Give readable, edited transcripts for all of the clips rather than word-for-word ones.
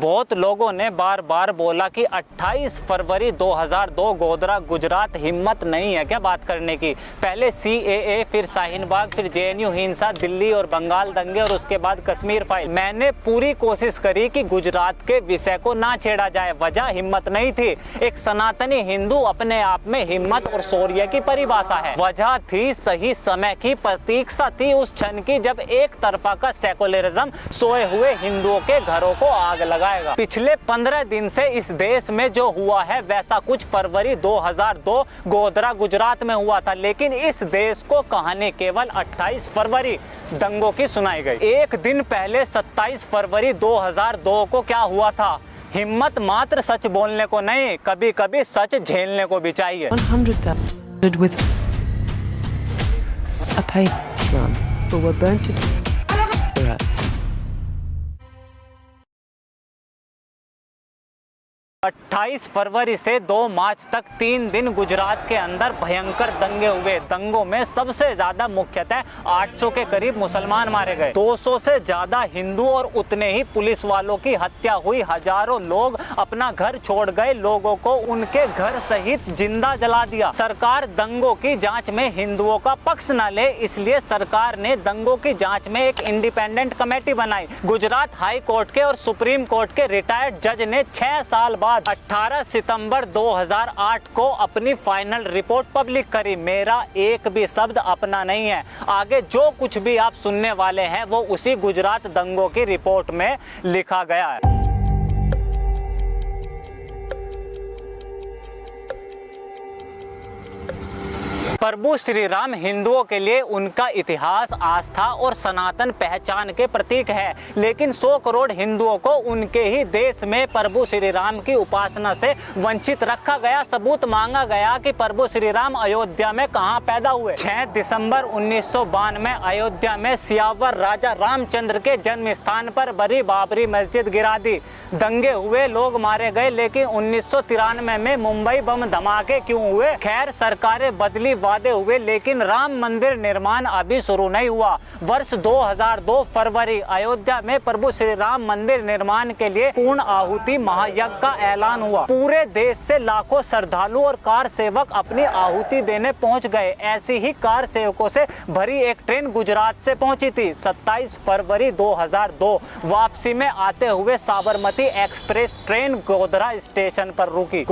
बहुत लोगों ने बार बार बोला कि 28 फरवरी 2002 गोधरा गुजरात हिम्मत नहीं है क्या बात करने की। पहले CAA, फिर शाहीन बाग, फिर JNU हिंसा, दिल्ली और बंगाल दंगे और उसके बाद कश्मीर फाइल। मैंने पूरी कोशिश करी कि गुजरात के विषय को ना छेड़ा जाए। वजह हिम्मत नहीं थी। एक सनातनी हिंदू अपने आप में हिम्मत और शौर्य की परिभाषा है। वजह थी सही समय की प्रतीक्षा थी उस क्षण की जब एक तरफा का सेकुलरिज्म सोए हुए हिंदुओं के घरों को आग लगाएगा। पिछले 15 दिन से इस देश में जो हुआ है वैसा कुछ फरवरी 2002 गोधरा गुजरात में हुआ था, लेकिन इस देश को कहानी केवल 28 फरवरी दंगों की सुनाई गई। एक दिन पहले 27 फरवरी 2002 को क्या हुआ था? हिम्मत मात्र सच बोलने को नहीं, कभी कभी सच झेलने को भी चाहिए। 100,000 with a paid Islam who were burnt to death. 28 फरवरी से 2 मार्च तक 3 दिन गुजरात के अंदर भयंकर दंगे हुए। दंगों में सबसे ज्यादा मुख्यतः 800 के करीब मुसलमान मारे गए, 200 से ज्यादा हिंदू और उतने ही पुलिस वालों की हत्या हुई। हजारों लोग अपना घर छोड़ गए, लोगों को उनके घर सहित जिंदा जला दिया। सरकार दंगों की जांच में हिंदुओं का पक्ष न ले, इसलिए सरकार ने दंगों की जांच में एक इंडिपेंडेंट कमेटी बनाई। गुजरात हाई कोर्ट के और सुप्रीम कोर्ट के रिटायर्ड जज ने 6 साल बाद 18 सितंबर 2008 को अपनी फाइनल रिपोर्ट पब्लिक करी। मेरा एक भी शब्द अपना नहीं है। आगे जो कुछ भी आप सुनने वाले हैं वो उसी गुजरात दंगों की रिपोर्ट में लिखा गया है। प्रभु श्री राम हिंदुओं के लिए उनका इतिहास, आस्था और सनातन पहचान के प्रतीक है, लेकिन 100 करोड़ हिंदुओं को उनके ही देश में प्रभु श्री राम की उपासना से वंचित रखा गया। सबूत मांगा गया कि प्रभु श्री राम अयोध्या में कहां पैदा हुए। 6 दिसंबर 1992 में अयोध्या में सियावर राजा रामचंद्र के जन्म स्थान पर बड़ी बाबरी मस्जिद गिरा दी। दंगे हुए, लोग मारे गए, लेकिन 1993 में मुंबई बम धमाके क्यों हुए? खैर, सरकारें बदली, वादे हुए, लेकिन राम मंदिर निर्माण अभी शुरू नहीं हुआ। वर्ष 2002 फरवरी अयोध्या में प्रभु श्री राम मंदिर निर्माण के लिए पूर्ण आहुति महायज्ञ का ऐलान हुआ। पूरे देश से लाखों श्रद्धालु और कार सेवक अपनी आहुति देने पहुंच गए। ऐसी ही कार सेवकों से भरी एक ट्रेन गुजरात से पहुंची थी। 27 फरवरी 2002 वापसी में आते हुए Sabarmati express train Godhra station पर रुकी।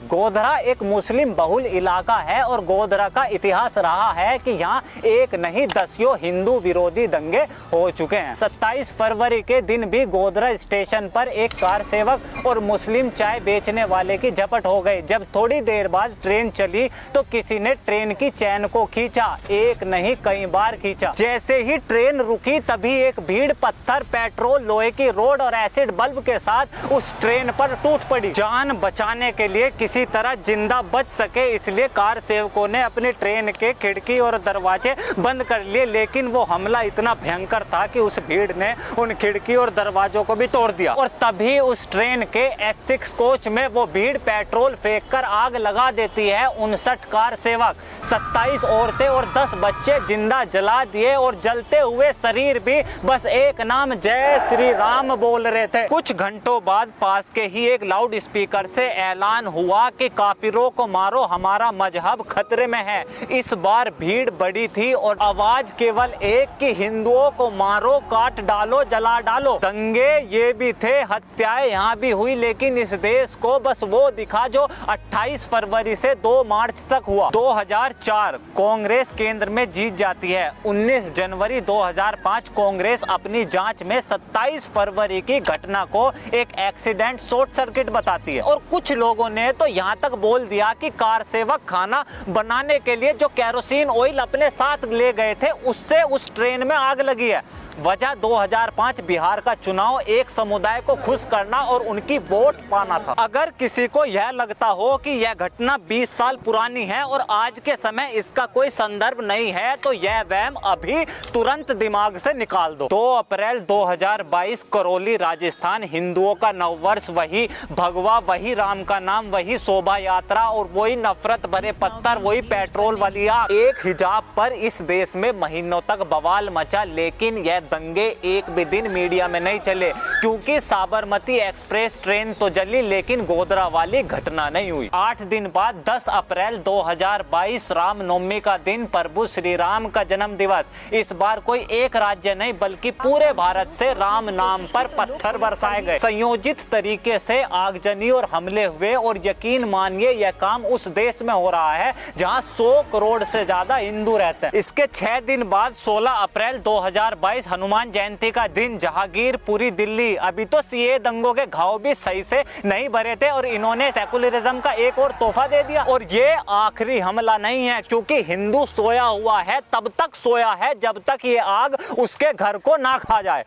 गोधरा एक मुस्लिम बहुल इलाका है और गोधरा का इतिहास रहा है कि यहाँ एक नहीं 10 हिंदू विरोधी दंगे हो चुके हैं। 27 फरवरी के दिन भी गोधरा स्टेशन पर एक कार सेवक और मुस्लिम चाय बेचने वाले की झपट हो गई। जब थोड़ी देर बाद ट्रेन चली तो किसी ने ट्रेन की चैन को खींचा, एक नहीं कई बार खींचा। जैसे ही ट्रेन रुकी तभी एक भीड़ पत्थर, पेट्रोल, लोहे की रोड और एसिड बल्ब के साथ उस ट्रेन पर टूट पड़ी। जान बचाने के लिए किसी तरह जिंदा बच सके इसलिए कार सेवकों ने अपनी ट्रेन के खिड़की और दरवाजे बंद कर लिए, लेकिन वो हमला इतना भयंकर था कि उस भीड़ ने उन खिड़की और दरवाजों को भी तोड़ दिया। और तभी उस ट्रेन के S6 कोच में वो भीड़ पेट्रोल फेंककर आग लगा देती है। 59 कार सेवक, 27 औरतें और 10 बच्चे जिंदा जला दिए और जलते हुए शरीर भी बस एक नाम जय श्री राम बोल रहे थे। कुछ घंटों बाद पास के ही एक लाउड स्पीकर से ऐलान हुआ कि काफिरों को मारो, हमारा मजहब खतरे में है। इस बार भीड़ बड़ी थी और आवाज केवल एक कि हिंदुओं को मारो, काट डालो, जला डालो। दंगे ये भी थे, हत्याएं यहाँ भी हुई, लेकिन इस देश को बस वो दिखा जो 28 फरवरी से 2 मार्च तक हुआ। 2004 कांग्रेस केंद्र में जीत जाती है। 19 जनवरी 2005 कांग्रेस अपनी जांच में 27 फरवरी की घटना को एक एक्सीडेंट, शॉर्ट सर्किट बताती है। और कुछ लोगों ने तो यहाँ तक बोल दिया कि कार सेवक खाना बनाने के लिए जो केरोसिन ऑयल अपने साथ ले गए थे उससे उस ट्रेन में आग लगी है। वजह 2005 बिहार का चुनाव एक समुदाय को खुश करना और उनकी वोट पाना था। अगर किसी को यह लगता हो कि यह घटना 20 साल पुरानी है और आज के समय इसका कोई संदर्भ नहीं है तो यह वहम अभी तुरंत दिमाग से निकाल दो। 2 अप्रैल 2022 करौली राजस्थान, हिंदुओं का नववर्ष, वही भगवा, वही राम का नाम, वही शोभा यात्रा और वही नफरत भरे पत्थर, वही पेट्रोल वाली आग। एक हिजाब पर इस देश में महीनों तक बवाल मचा, लेकिन यह दंगे एक भी दिन मीडिया में नहीं चले, क्योंकि साबरमती एक्सप्रेस ट्रेन तो जली लेकिन गोधरा वाली घटना नहीं हुई। 8 दिन बाद 10 अप्रैल 2022 रामनवमी का दिन, प्रभु श्री राम का जन्म दिवस। इस बार कोई एक राज्य नहीं बल्कि पूरे भारत से राम नाम पर पत्थर बरसाए गए, संयोजित तरीके से आगजनी और हमले हुए। और यकीन मानिए यह काम उस देश में हो रहा है जहां 100 करोड़ से ज्यादा हिंदू रहते हैं। इसके 6 दिन बाद 16 अप्रैल 2022 हनुमान जयंती का दिन, जहांगीरपुरी दिल्ली। अभी तो सीए दंगों के घाव भी सही से नहीं भरे थे और इन्होंने सेकुलरिज्म का एक और तोहफा दे दिया। और ये आखिरी हमला नहीं है, क्योंकि हिंदू सोया हुआ है, तब तक सोया है जब तक ये आग उसके घर को ना खा जाए।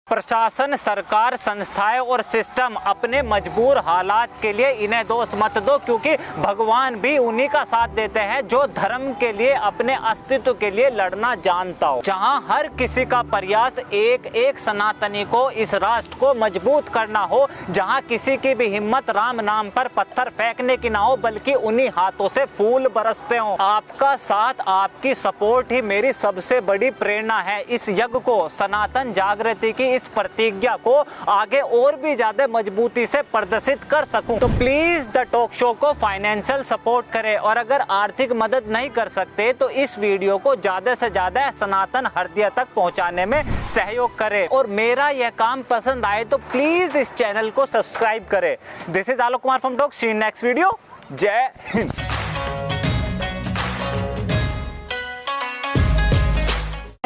प्रशासन, सरकार, संस्थाएं और सिस्टम अपने मजबूर हालात के लिए इन्हें दोष मत दो, क्योंकि भगवान भी उन्हीं का साथ देते हैं जो धर्म के लिए, अपने अस्तित्व के लिए लड़ना जानता हो। जहां हर किसी का प्रयास एक एक सनातनी को, इस राष्ट्र को मजबूत करना हो, जहां किसी की भी हिम्मत राम नाम पर पत्थर फेंकने की ना हो बल्कि उन्हीं हाथों से फूल बरसते हो। आपका साथ, आपकी सपोर्ट ही मेरी सबसे बड़ी प्रेरणा है। इस यज्ञ को, सनातन जागृति की इस प्रतिज्ञा को आगे और भी ज्यादा मजबूती से प्रदर्शित कर सकूं, तो प्लीज द टॉक शो को फाइनेंशियल सपोर्ट करें। और अगर आर्थिक मदद नहीं कर सकते तो इस वीडियो को ज्यादा से ज्यादा सनातन हृदय तक पहुंचाने में सहयोग करें। और मेरा यह काम पसंद आए तो प्लीज इस चैनल को सब्सक्राइब करें। This is Alok Kumar from talk. See you next video. जय हिंद।